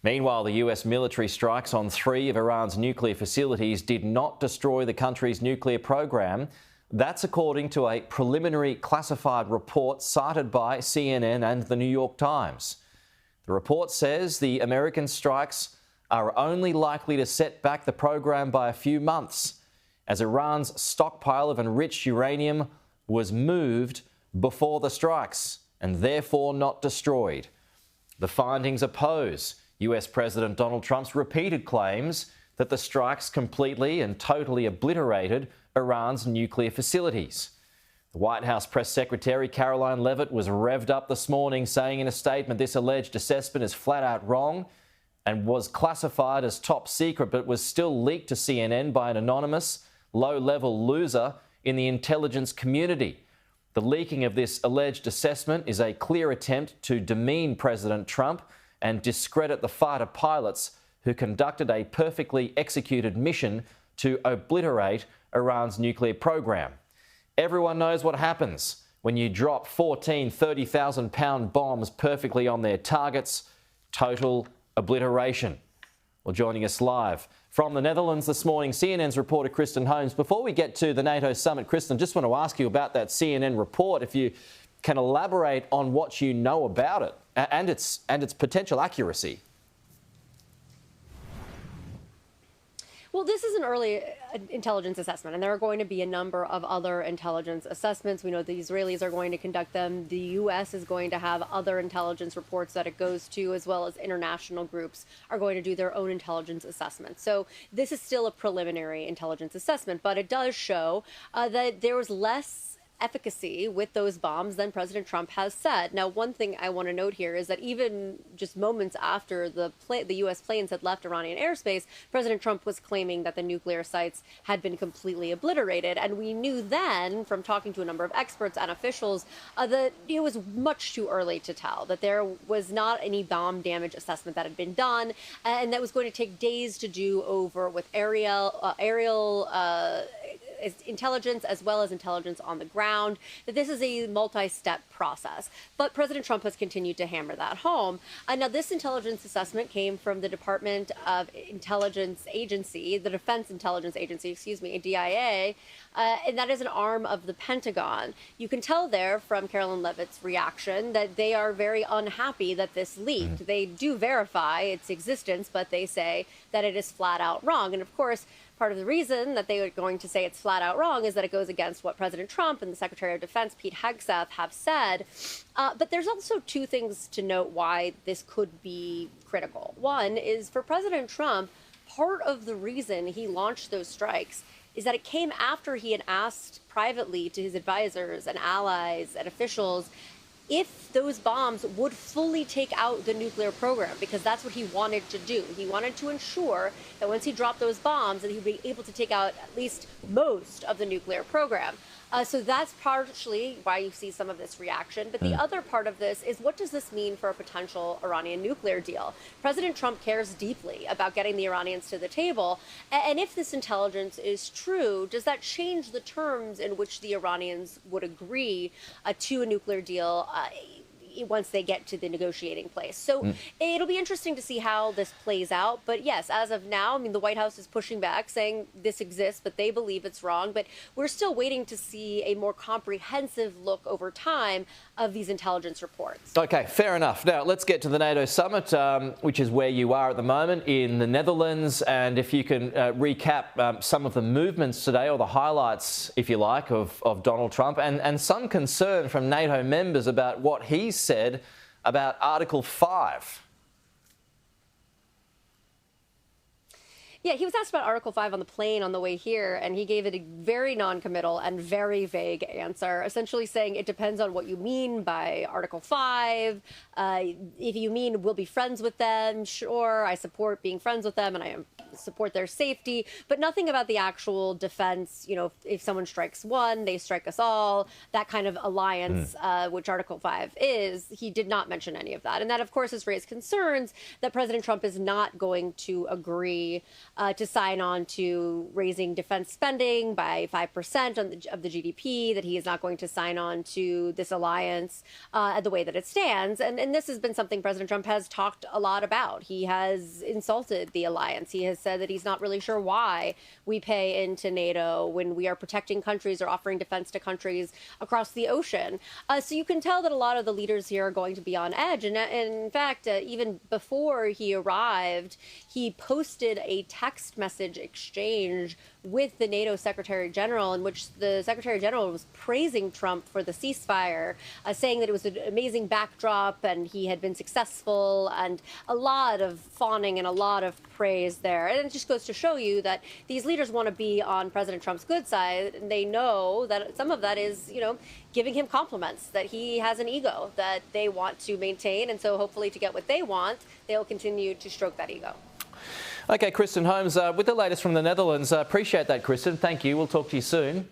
Meanwhile, the US military strikes on 3 of Iran's nuclear facilities did not destroy the country's nuclear program. That's according to a preliminary classified report cited by CNN and the New York Times. The report says the American strikes are only likely to set back the program by a few months, as Iran's stockpile of enriched uranium was moved before the strikes and therefore not destroyed. The findings oppose US President Donald Trump's repeated claims that the strikes completely and totally obliterated Iran's nuclear facilities. The White House press secretary Karoline Leavitt was revved up this morning, saying in a statement this alleged assessment is flat out wrong and was classified as top secret, but was still leaked to CNN by an anonymous, low-level loser in the intelligence community. The leaking of this alleged assessment is a clear attempt to demean President Trump and discredit the fighter pilots who conducted a perfectly executed mission to obliterate Iran's nuclear program. Everyone knows what happens when you drop 14 30,000-pound bombs perfectly on their targets. Total obliteration. Well, joining us live from the Netherlands this morning, CNN's reporter Kristen Holmes. Before we get to the NATO summit, Kristen, just want to ask you about that CNN report, if you can elaborate on what you know about it and its potential accuracy. Well, this is an early intelligence assessment, and there are going to be a number of other intelligence assessments. We know the Israelis are going to conduct them. The U.S. is going to have other intelligence reports that it goes to, as well as international groups are going to do their own intelligence assessments. So this is still a preliminary intelligence assessment, but it does show that there was less efficacy with those bombs than President Trump has said. Now, one thing I want to note here is that even just moments after the U.S. planes had left Iranian airspace, President Trump was claiming that the nuclear sites had been completely obliterated. And we knew then, from talking to a number of experts and officials, that it was much too early to tell, that there was not any bomb damage assessment that had been done, and that was going to take days to do over with aerial intelligence as well as intelligence on the ground, that this is a multi-step process. But President Trump has continued to hammer that home. Now, this intelligence assessment came from the Department of Intelligence Agency, the Defense Intelligence Agency, DIA, and that is an arm of the Pentagon. You can tell there from Karoline Leavitt's reaction that they are very unhappy that this leaked. They do verify its existence, but they say that it is flat out wrong. And of course, part of the reason that they are going to say it's flat out wrong is that it goes against what President Trump and the Secretary of Defense, Pete Hegseth, have said. But there's also two things to note why this could be critical. One is, for President Trump, part of the reason he launched those strikes is that it came after he had asked privately to his advisors and allies and officials if those bombs would fully take out the nuclear program, because that's what he wanted to do. He wanted to ensure that once he dropped those bombs, that he'd be able to take out at least most of the nuclear program. So that's partially why you see some of this reaction. But the other part of this is, what does this mean for a potential Iranian nuclear deal? President Trump cares deeply about getting the Iranians to the table. And if this intelligence is true, does that change the terms in which the Iranians would agree to a nuclear deal once they get to the negotiating place? So it'll be interesting to see how this plays out. But yes, as of now, I mean, the White House is pushing back, saying this exists, but they believe it's wrong. But we're still waiting to see a more comprehensive look over time of these intelligence reports. OK, fair enough. Now, let's get to the NATO summit, which is where you are at the moment in the Netherlands. And if you can recap some of the movements today, or the highlights, if you like, of Donald Trump, and some concern from NATO members about what he's said about Article 5. Yeah, he was asked about Article 5 on the plane on the way here, and he gave it a very non-committal and very vague answer, essentially saying it depends on what you mean by Article 5. If you mean we'll be friends with them, sure, I support being friends with them, and I support their safety, but nothing about the actual defense. You know, if someone strikes one, they strike us all, that kind of alliance, which Article 5 is. He did not mention any of that. And that, of course, has raised concerns that President Trump is not going to agree to sign on to raising defense spending by 5% of the GDP, that he is not going to sign on to this alliance the way that it stands. And this has been something President Trump has talked a lot about. He has insulted the alliance. He has said that he's not really sure why we pay into NATO when we are protecting countries or offering defense to countries across the ocean. So you can tell that a lot of the leaders here are going to be on edge. And in fact, even before he arrived, he posted a text message exchange with the NATO Secretary General, in which the Secretary General was praising Trump for the ceasefire, saying that it was an amazing backdrop and he had been successful, and a lot of fawning and a lot of praise there. And it just goes to show you that these leaders want to be on President Trump's good side, and they know that some of that is, giving him compliments, that he has an ego that they want to maintain. And so hopefully to get what they want, they'll continue to stroke that ego. Okay, Kristen Holmes, with the latest from the Netherlands. Appreciate that, Kristen. Thank you. We'll talk to you soon.